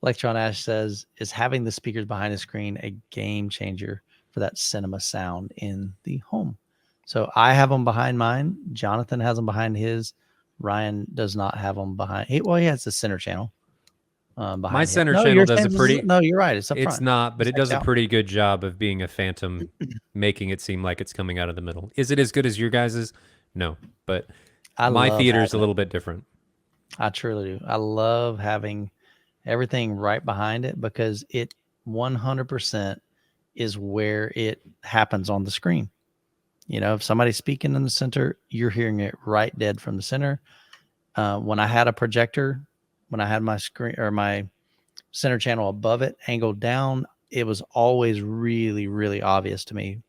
Electron Ash says, is having the speakers behind the screen a game changer for that cinema sound in the home? So I have them behind mine. Jonathan has them behind his. Ryan does not have them behind. He has the center channel behind My him. center No, channel does a no, you're right. It's up It's front. not, but It's it does a out. pretty good job of being a phantom, making it seem like it's coming out of the middle. Is it as good as your guys's? No, but I my love theater is a having it. little bit different. I truly do. I love having everything right behind it because it 100% is where it happens on the screen. You know, if somebody's speaking in the center, you're hearing it right dead from the center. When I had a projector, when I had my screen or my center channel above it, angled down, it was always really, really obvious to me.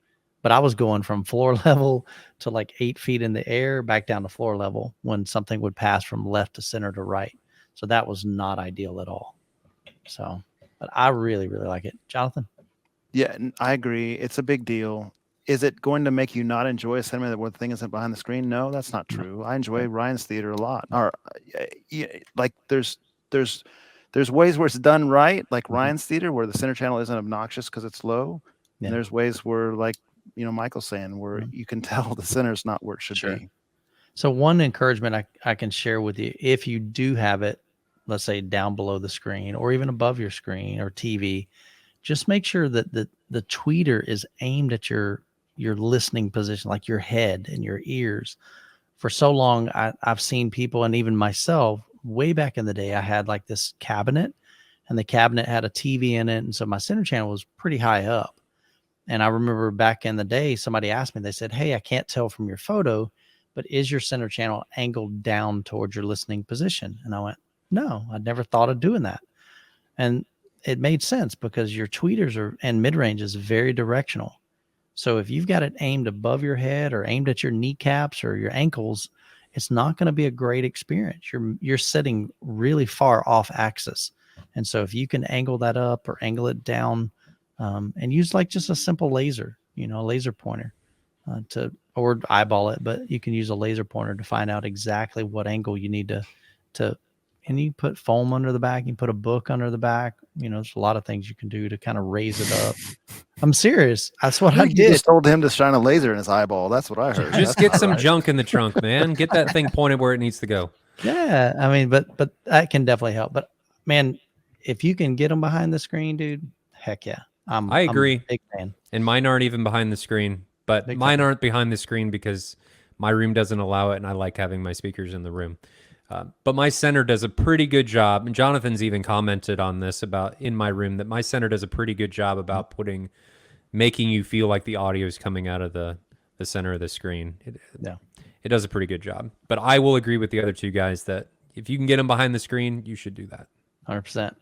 But I was going from floor level to like 8 feet in the air back down to floor level when something would pass from left to center to right. So that was not ideal at all. So, but I really, really like it. Jonathan? Yeah, I agree. It's a big deal. Is it going to make you not enjoy a cinema where the thing isn't behind the screen? No, that's not true. I enjoy Ryan's theater a lot. Or like there's ways where it's done right, like Ryan's theater, where the center channel isn't obnoxious because it's low. Yeah. And there's ways where, like Michael's saying, where you can tell the center's not where it should be. So one encouragement I can share with you, if you do have it, let's say down below the screen or even above your screen or TV, just make sure that the tweeter is aimed at your listening position, like your head and your ears. For so long, I've seen people, and even myself, way back in the day, I had like this cabinet, and the cabinet had a TV in it, and so my center channel was pretty high up. And I remember back in the day, somebody asked me, they said, "Hey, I can't tell from your photo, but is your center channel angled down towards your listening position?" And I went, "No, I'd never thought of doing that." And it made sense because your tweeters and mid-range is very directional. So if you've got it aimed above your head or aimed at your kneecaps or your ankles, it's not going to be a great experience. You're sitting really far off axis. And so if you can angle that up or angle it down, and use like just a simple laser, a laser pointer or eyeball it, but you can use a laser pointer to find out exactly what angle you need to and you put foam under the back, you put a book under the back. There's a lot of things you can do to kind of raise it up. I'm serious. That's what I did. You just told him to shine a laser in his eyeball. That's what I heard. Just get some junk in the trunk, man. Get that thing pointed where it needs to go. Yeah, I mean, but that can definitely help. But man, if you can get them behind the screen, dude, heck yeah. I agree. I'm a big fan. And mine aren't even behind the screen, but mine aren't behind the screen because my room doesn't allow it, and I like having my speakers in the room. But my center does a pretty good job, and Jonathan's even commented on this about in my room that my center does a pretty good job about making you feel like the audio is coming out of the center of the screen. It does a pretty good job. But I will agree with the other two guys that if you can get them behind the screen, you should do that. 100%.